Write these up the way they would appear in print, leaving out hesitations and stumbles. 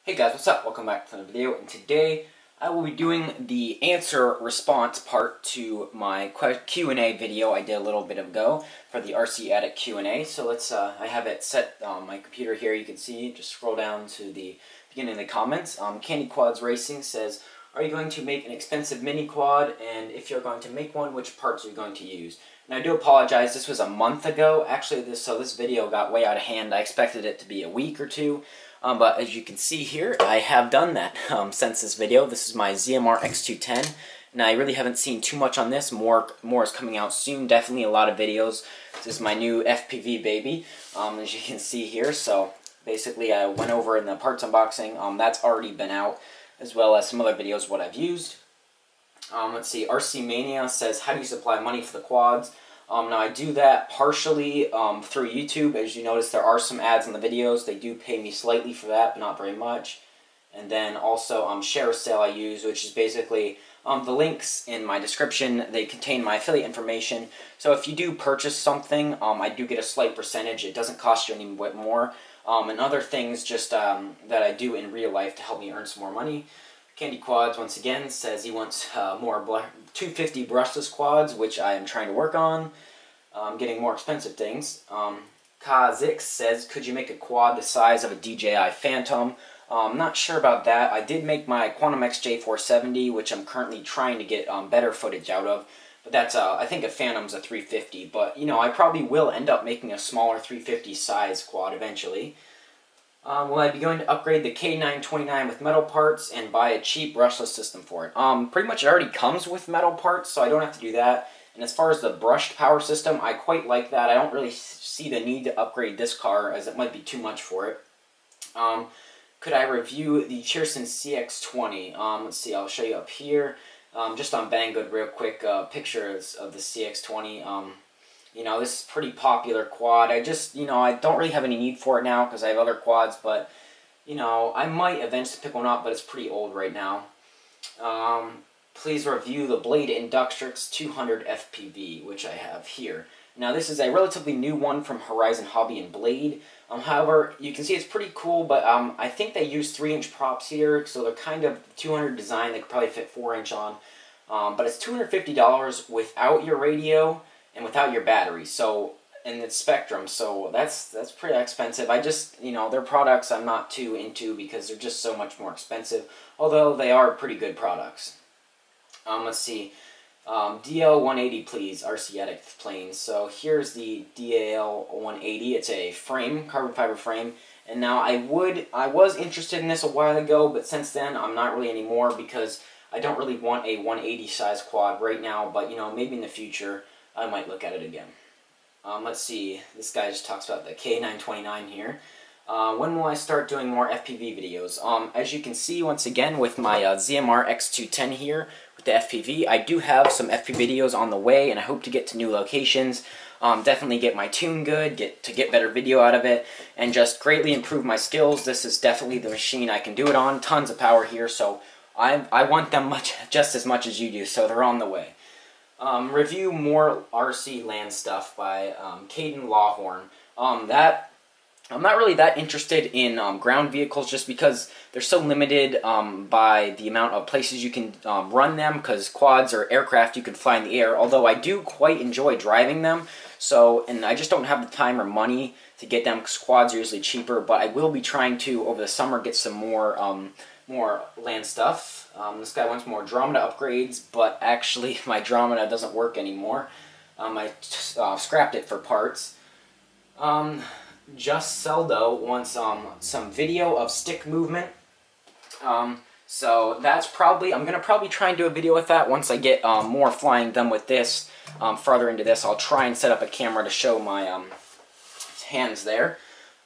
Hey guys, what's up? Welcome back to another video, and today I will be doing the answer response part to my Q and A video I did a little bit ago for the RCAddict Q and A. So let's, I have it set on my computer here, you can see, just scroll down to the beginning of the comments. Candy Quads Racing says, are you going to make an expensive mini quad, and if you're going to make one, which parts are you going to use? And I do apologize, this was a month ago, actually, this video got way out of hand. I expected it to be a week or two. But as you can see here, I have done that since this video. This is my ZMR X210, and I really haven't seen too much on this. More is coming out soon. Definitely a lot of videos. This is my new FPV baby, as you can see here. So basically, I went over in the parts unboxing. That's already been out, as well as some other videos what I've used. Let's see. RC Mania says, how do you supply money for the quads? Now I do that partially through YouTube. As you notice, there are some ads in the videos. They do pay me slightly for that, but not very much. And then also Share Sale I use, which is basically the links in my description. They contain my affiliate information. So if you do purchase something, I do get a slight percentage. It doesn't cost you any bit more. And other things just that I do in real life to help me earn some more money. Candy Quads, once again, says he wants more 250 brushless quads, which I am trying to work on. Getting more expensive things. Kazix says, could you make a quad the size of a DJI Phantom? I'm not sure about that. I did make my Quantum X J470, which I'm currently trying to get better footage out of. But that's, I think a Phantom's a 350. But, you know, I probably will end up making a smaller 350 size quad eventually. Will I be going to upgrade the K929 with metal parts and buy a cheap brushless system for it? Pretty much it already comes with metal parts, so I don't have to do that. And as far as the brushed power system, I quite like that. I don't really see the need to upgrade this car, as it might be too much for it. Could I review the Cheerson CX20? Let's see, I'll show you up here. Just on Banggood real quick, pictures of the CX20. You know, this is a pretty popular quad. I just, you know, I don't really have any need for it now because I have other quads, but, you know, I might eventually pick one up, but it's pretty old right now. Please review the Blade Inductrix 200 FPV, which I have here. Now, this is a relatively new one from Horizon Hobby and Blade. However, you can see it's pretty cool, but I think they use 3-inch props here, so they're kind of 200 design. They could probably fit 4-inch on. But it's $250 without your radio and without your battery, so, and it's Spectrum, so that's pretty expensive. I just, you know, their products I'm not too into because they're just so much more expensive, although they are pretty good products. Let's see, DL180 please, RCAddict planes. So here's the DL180, it's a frame, carbon fiber frame, and now I was interested in this a while ago, but since then I'm not really anymore because I don't really want a 180 size quad right now, but you know, maybe in the future I might look at it again. Let's see, this guy just talks about the K929 here. When will I start doing more FPV videos? As you can see, once again, with my ZMR X210 here, with the FPV, I do have some FPV videos on the way, and I hope to get to new locations. Definitely get my tune good, get better video out of it, and just greatly improve my skills. This is definitely the machine I can do it on. Tons of power here, so I want them just as much as you do, so they're on the way. Review more RC land stuff by Caden Lawhorn. I'm not really that interested in ground vehicles just because they're so limited by the amount of places you can run them, because quads or aircraft you can fly in the air, although I do quite enjoy driving them, so, and I just don't have the time or money to get them because quads are usually cheaper, but I will be trying to, over the summer, get some more land stuff. This guy wants more Dromeda upgrades, but actually my Dromeda doesn't work anymore. I scrapped it for parts. Just Seldo wants some video of stick movement. So that's probably, I'm going to probably try and do a video with that once I get more flying done with this. Farther into this, I'll try and set up a camera to show my hands there.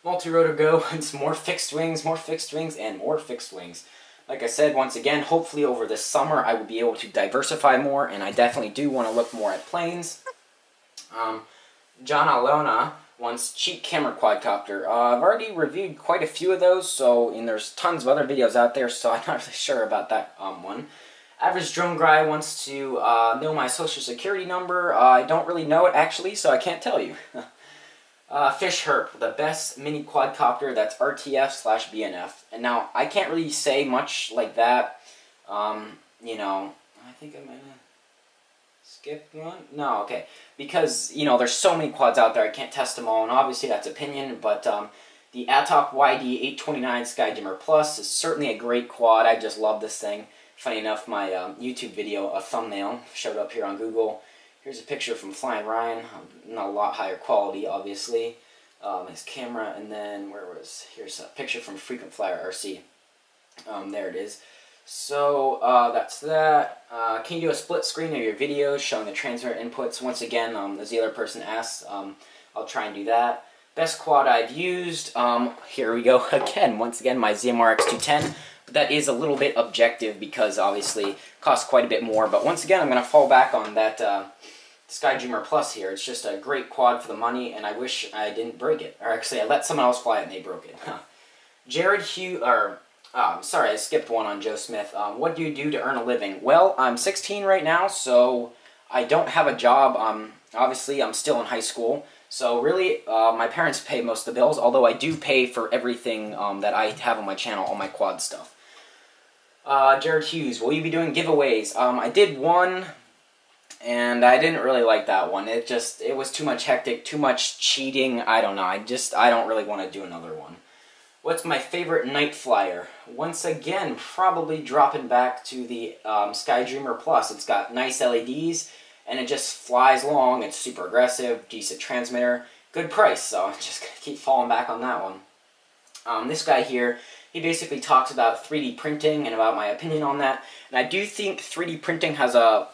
Multi-rotor Go wants more fixed wings, and more fixed wings. Like I said, once again, hopefully over this summer I will be able to diversify more, and I definitely do want to look more at planes. John Alona wants cheap camera quadcopter. I've already reviewed quite a few of those, so, and there's tons of other videos out there, so I'm not really sure about that one. Average Drone Guy wants to know my social security number. I don't really know it actually, so I can't tell you. Fish Herp, the best mini quadcopter that's RTF/BNF. And now, I can't really say much like that. You know, I think I might have skipped one. No, okay. Because, you know, there's so many quads out there, I can't test them all, and obviously that's opinion, but the Atok YD829 Sky Dimmer Plus is certainly a great quad. I just love this thing. Funny enough, my YouTube video, a thumbnail, showed up here on Google. Here's a picture from Flying Ryan, not a lot higher quality, obviously. His camera, and then, here's a picture from Frequent Flyer RC. There it is. So, that's that. Can you do a split screen of your videos showing the transmitter inputs? Once again, as the other person asked, I'll try and do that. Best quad I've used, here we go again, once again, my ZMR X210. But that is a little bit objective because obviously it costs quite a bit more. But once again, I'm going to fall back on that Sky Dreamer Plus here. It's just a great quad for the money, and I wish I didn't break it. Or actually, I let someone else fly it and they broke it. Jared Hugh, sorry, I skipped one on Joe Smith. What do you do to earn a living? Well, I'm 16 right now, so I don't have a job. Obviously, I'm still in high school. So really, my parents pay most of the bills, although I do pay for everything that I have on my channel, all my quad stuff. Jared Hughes, will you be doing giveaways? I did one, and I didn't really like that one. It was too much hectic, too much cheating. I don't know. I don't really want to do another one. What's my favorite night flyer? Once again, probably dropping back to the Sky Dreamer Plus. It's got nice LEDs, and it just flies long. It's super aggressive, decent transmitter, good price, so just keep falling back on that one. This guy here, he basically talks about 3D printing and about my opinion on that. And I do think 3D printing has a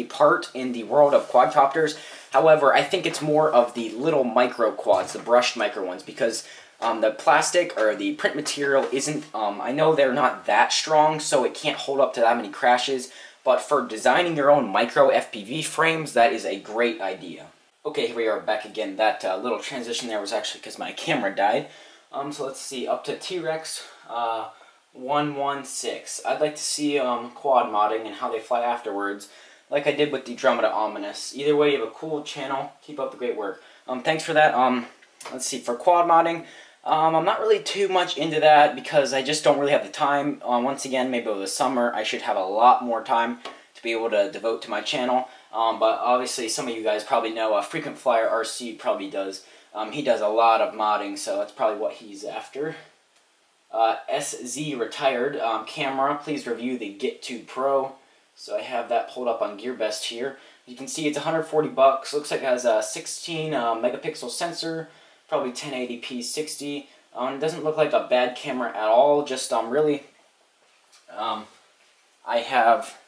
part in the world of quadcopters. However, I think it's more of the little micro quads, the brushed micro ones, because the plastic or the print material isn't, I know they're not that strong, so it can't hold up to that many crashes. But for designing your own micro FPV frames, that is a great idea. Okay, here we are back again. That little transition there was actually because my camera died. So let's see, up to T-Rex 116. I'd like to see quad modding and how they fly afterwards, like I did with the Andromeda Ominous. Either way, you have a cool channel. Keep up the great work. Thanks for that. Let's see, for quad modding, I'm not really too much into that because I just don't really have the time. Once again, maybe over the summer, I should have a lot more time to be able to devote to my channel. But obviously, some of you guys probably know Frequent Flyer RC probably does. He does a lot of modding, so that's probably what he's after. SZ Retired camera, please review the Get2 Pro. So I have that pulled up on GearBest here. You can see it's 140 bucks. Looks like it has a 16 megapixel sensor, probably 1080p 60. It doesn't look like a bad camera at all. Just really, I have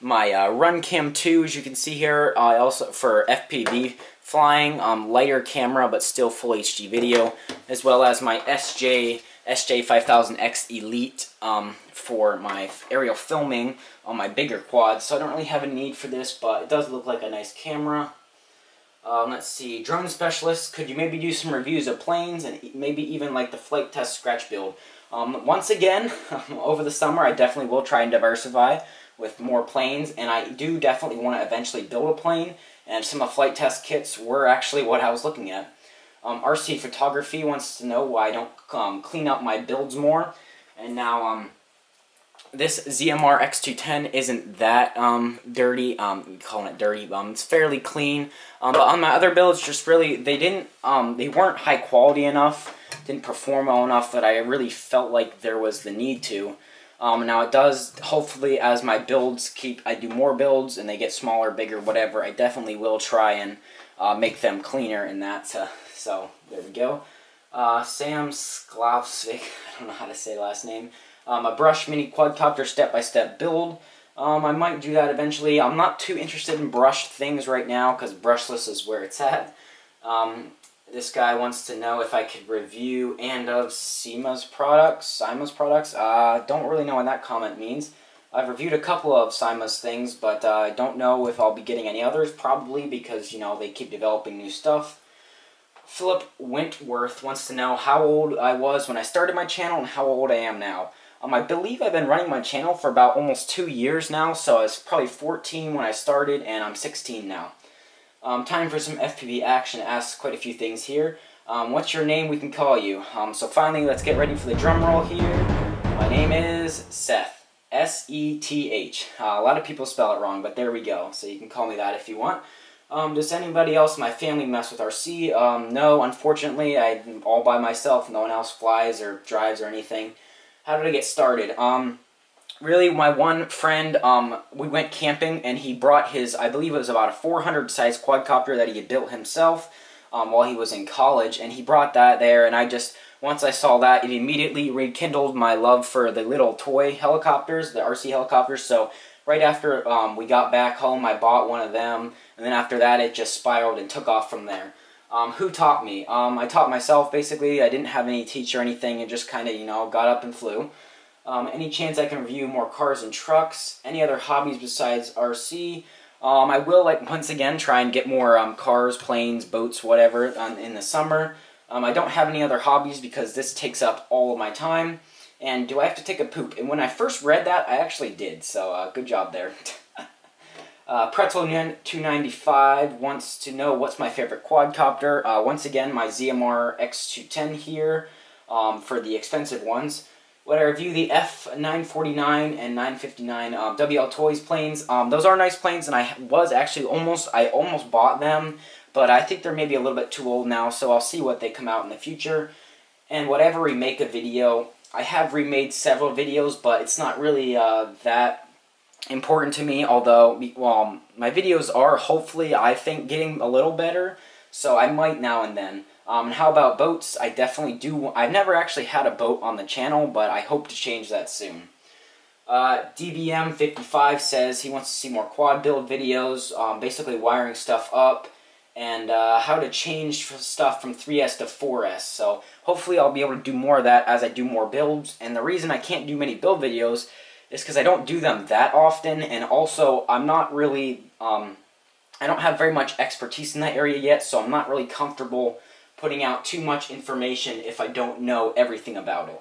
my RunCam 2, as you can see here. I also for FPV flying, lighter camera but still full HD video, as well as my SJ5000X Elite for my aerial filming on my bigger quads. So I don't really have a need for this, but it does look like a nice camera. Let's see, drone specialist, could you maybe do some reviews of planes and maybe even like the flight test scratch build? Once again, over the summer I definitely will try and diversify with more planes, and I do definitely want to eventually build a plane, and some of the flight test kits were actually what I was looking at. RC Photography wants to know why I don't clean up my builds more, and now this ZMR X210 isn't that dirty. Calling it dirty, it's fairly clean. But on my other builds, just really they weren't high quality enough, didn't perform well enough that I really felt like there was the need to. Now it does, hopefully, as my builds I do more builds and they get smaller, bigger, whatever, I definitely will try and make them cleaner in that. So there we go. Sam Sklavsvik, I don't know how to say the last name. A brush mini quadcopter step-by-step build. I might do that eventually. I'm not too interested in brushed things right now because brushless is where it's at. This guy wants to know if I could review and of Sima's products. Don't really know what that comment means. I've reviewed a couple of Sima's things, but I don't know if I'll be getting any others, probably because, you know, they keep developing new stuff. Philip Wentworth wants to know how old I was when I started my channel and how old I am now. I believe I've been running my channel for about almost 2 years now, so I was probably 14 when I started, and I'm 16 now. Time for some FPV action. It asks quite a few things here. What's your name? We can call you. So finally, let's get ready for the drum roll here. My name is Seth. S-E-T-H. A lot of people spell it wrong, but there we go. So you can call me that if you want. Does anybody else in my family mess with RC? No, unfortunately, I'm all by myself. No one else flies or drives or anything. How did I get started? Really, my one friend, we went camping, and he brought his, I believe it was about a 400 size quadcopter that he had built himself while he was in college, and he brought that there, and once I saw that, it immediately rekindled my love for the little toy helicopters, the RC helicopters. So right after we got back home, I bought one of them, and then after that, it just spiraled and took off from there. Who taught me? I taught myself, basically. I didn't have any teacher or anything, and just kind of, got up and flew. Any chance I can review more cars and trucks? Any other hobbies besides RC? I will, once again, try and get more cars, planes, boats, whatever, in the summer. I don't have any other hobbies because this takes up all of my time. And do I have to take a poop? And when I first read that, I actually did, so good job there. Pretzel295 wants to know what's my favorite quadcopter. Once again, my ZMR X210 here for the expensive ones. Would I review the F949 and 959 WL Toys planes? Those are nice planes, and I almost bought them, but I think they're maybe a little bit too old now, so I'll see what they come out in the future. And whatever remake a video, I have remade several videos, but it's not really that important to me, although, well, my videos are hopefully, I think, getting a little better, so I might now and then. And how about boats? I definitely do. I've never actually had a boat on the channel, but I hope to change that soon. DBM55 says he wants to see more quad build videos, basically wiring stuff up, and how to change stuff from 3S to 4S. So hopefully I'll be able to do more of that as I do more builds. And the reason I can't do many build videos is because I don't do them that often, and also I'm not really, I don't have very much expertise in that area yet, so I'm not really comfortable putting out too much information if I don't know everything about it.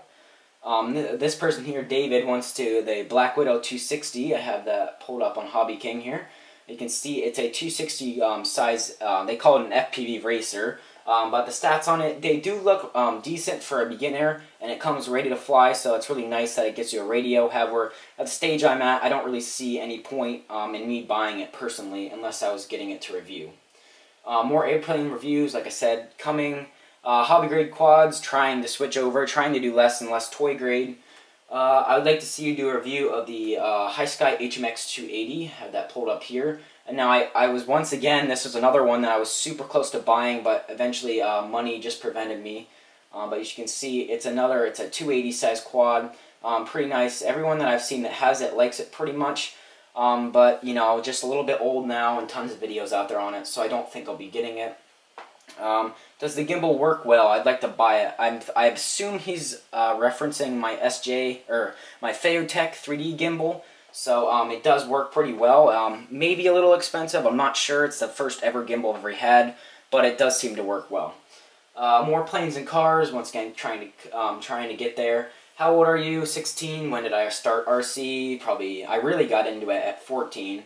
This person here, David, wants to the Black Widow 260. I have that pulled up on Hobby King here. You can see it's a 260 size, they call it an FPV racer, but the stats on it, they do look decent for a beginner, and it comes ready to fly, so it's really nice that it gets you a radio. However, at the stage I'm at, I don't really see any point in me buying it personally, unless I was getting it to review. More airplane reviews, like I said, coming. Hobby grade quads, trying to switch over, trying to do less and less toy grade. I would like to see you do a review of the High Sky HMX 280. I have that pulled up here. And now I was, once again, this was another one that I was super close to buying, but eventually money just prevented me. But as you can see, it's a 280 size quad. Pretty nice. Everyone that I've seen that has it likes it pretty much. But, just a little bit old now and tons of videos out there on it, so I don't think I'll be getting it. Does the gimbal work well? I'd like to buy it. I assume he's referencing my SJ, or my Theotech 3D gimbal, so it does work pretty well. Maybe a little expensive, I'm not sure. It's the first ever gimbal I've ever had, but it does seem to work well. More planes and cars, once again, trying to get there. How old are you? 16. When did I start RC? Probably, I really got into it at 14.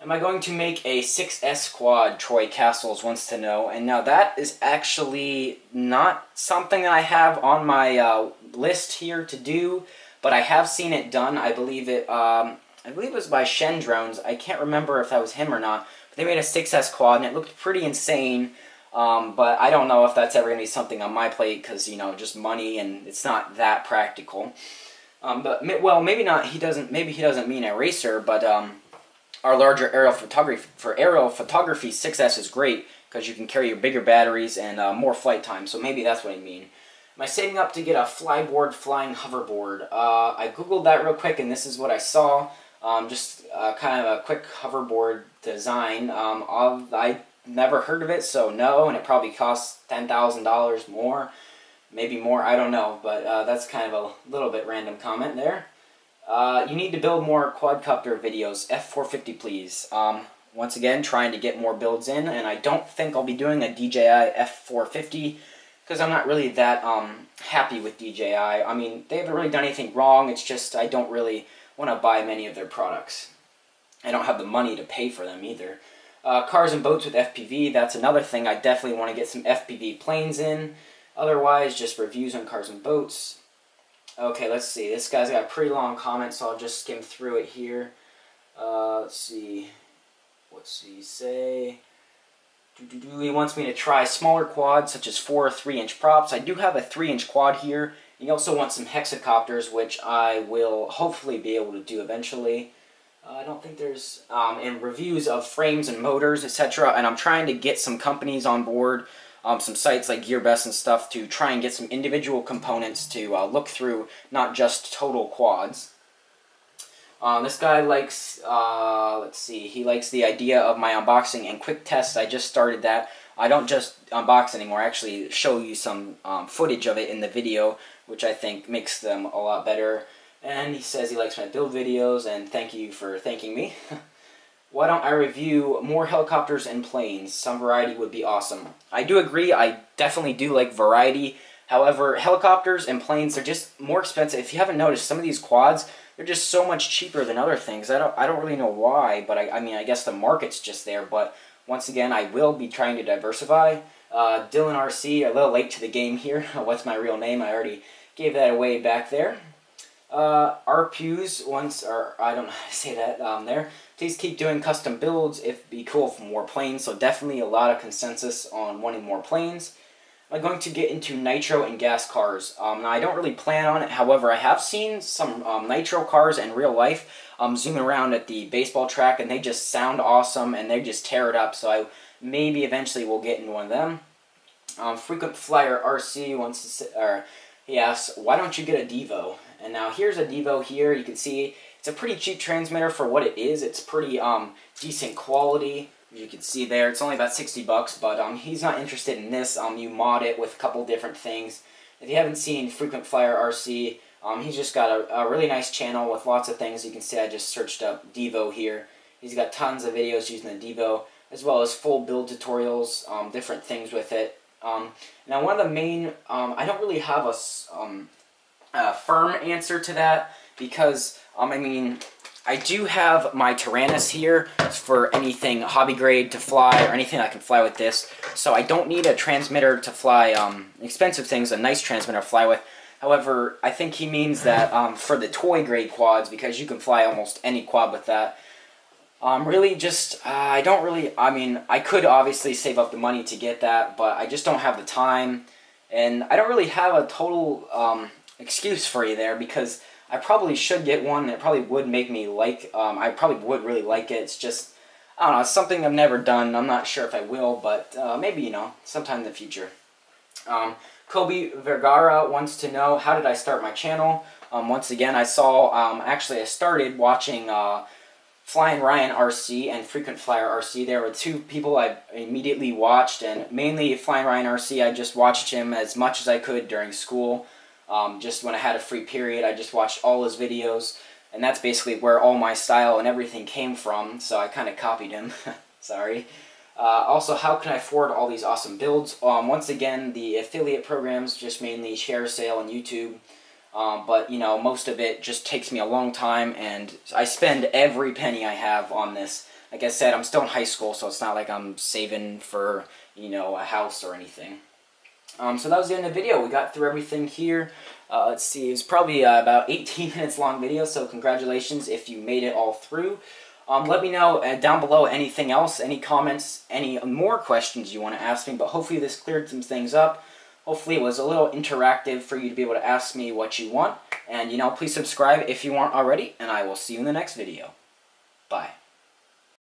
Am I going to make a 6S quad? Troy Castles wants to know. And now that is actually not something that I have on my list here to do, but I have seen it done. I believe it was by Shen Drones. I can't remember if that was him or not. But they made a 6S quad, and it looked pretty insane. But I don't know if that's ever going to be something on my plate because, just money and it's not that practical. But, well, maybe not, maybe he doesn't mean a racer, but our larger aerial photography, for aerial photography, 6S is great because you can carry your bigger batteries and more flight time, so maybe that's what I mean. Am I saving up to get a flyboard flying hoverboard? I googled that real quick and this is what I saw. Just kind of a quick hoverboard design. I never heard of it, so no, and it probably costs $10,000 more, maybe more, I don't know, but that's kind of a little bit random comment there. You need to build more quadcopter videos, F450 please. Once again, trying to get more builds in, and I don't think I'll be doing a DJI F450, because I'm not really that happy with DJI. I mean, they haven't really done anything wrong, it's just I don't really want to buy many of their products. I don't have the money to pay for them either. Cars and boats with FPV, that's another thing. I definitely want to get some FPV planes in. Otherwise, just reviews on cars and boats. Okay, let's see. This guy's got a pretty long comment, so I'll just skim through it here. Let's see. What's he say? He wants me to try smaller quads, such as 4 or 3-inch props. I do have a 3-inch quad here. He also wants some hexacopters, which I will hopefully be able to do eventually. I don't think there's... and reviews of frames and motors, etc. And I'm trying to get some companies on board, some sites like GearBest and stuff, to try and get some individual components to look through, not just total quads. This guy likes, let's see, he likes the idea of my unboxing and quick tests. I just started that. I don't just unbox anymore, I actually show you some footage of it in the video, which I think makes them a lot better. And he says he likes my build videos, and thank you for thanking me. Why don't I review more helicopters and planes? Some variety would be awesome. I do agree, I definitely do like variety. However, helicopters and planes are just more expensive. If you haven't noticed, some of these quads, they're just so much cheaper than other things. I don't really know why, but I mean, I guess the market's just there. But once again, I will be trying to diversify. Dylan RC, a little late to the game here. What's my real name? I already gave that away back there. RPews once, or I don't know how to say that there. Please keep doing custom builds. It'd be cool for more planes. So definitely a lot of consensus on wanting more planes. I'm going to get into nitro and gas cars. Now, I don't really plan on it. However, I have seen some nitro cars in real life zooming around at the baseball track, and they just sound awesome, and they just tear it up. So I maybe eventually will get into one of them. Frequent Flyer RC wants to say, or he asks, why don't you get a Devo? And now here's a Devo here. You can see it's a pretty cheap transmitter for what it is. It's pretty decent quality. You can see there, it's only about 60 bucks, but he's not interested in this. You mod it with a couple different things. If you haven't seen Frequent Flyer RC, he's just got a really nice channel with lots of things. You can see I just searched up Devo here. He's got tons of videos using the Devo, as well as full build tutorials, different things with it. Now, one of the main, I don't really have a firm answer to that, because, I mean, I do have my Tyrannus here for anything hobby grade to fly, or anything I can fly with this. So I don't need a transmitter to fly expensive things, a nice transmitter to fly with. However, I think he means that for the toy grade quads, because you can fly almost any quad with that. Really just, I don't really, I mean, I could obviously save up the money to get that, but I just don't have the time. And I don't really have a total excuse for you there, because I probably should get one, and it probably would make me like, I probably would really like it. It's just, I don't know, it's something I've never done. I'm not sure if I will, but maybe, you know, sometime in the future. Kobe Vergara wants to know, how did I start my channel? Once again, I saw, actually I started watching Flying Ryan RC and Frequent Flyer RC. There were two people I immediately watched, and mainly Flying Ryan RC, I just watched him as much as I could during school. Just when I had a free period, I just watched all his videos, and that's basically where all my style and everything came from, so I kind of copied him. Sorry. Also, how can I afford all these awesome builds? Once again, the affiliate programs, just mainly Share Sale and YouTube, but, you know, most of it just takes me a long time, and I spend every penny I have on this. Like I said, I'm still in high school, so it's not like I'm saving for, you know, a house or anything. So that was the end of the video. We got through everything here. Let's see, it was probably about 18 minutes long video, so congratulations if you made it all through. Let me know down below anything else, any comments, any more questions you want to ask me, but hopefully this cleared some things up. Hopefully it was a little interactive for you to be able to ask me what you want. And, you know, please subscribe if you aren't already, and I will see you in the next video. Bye.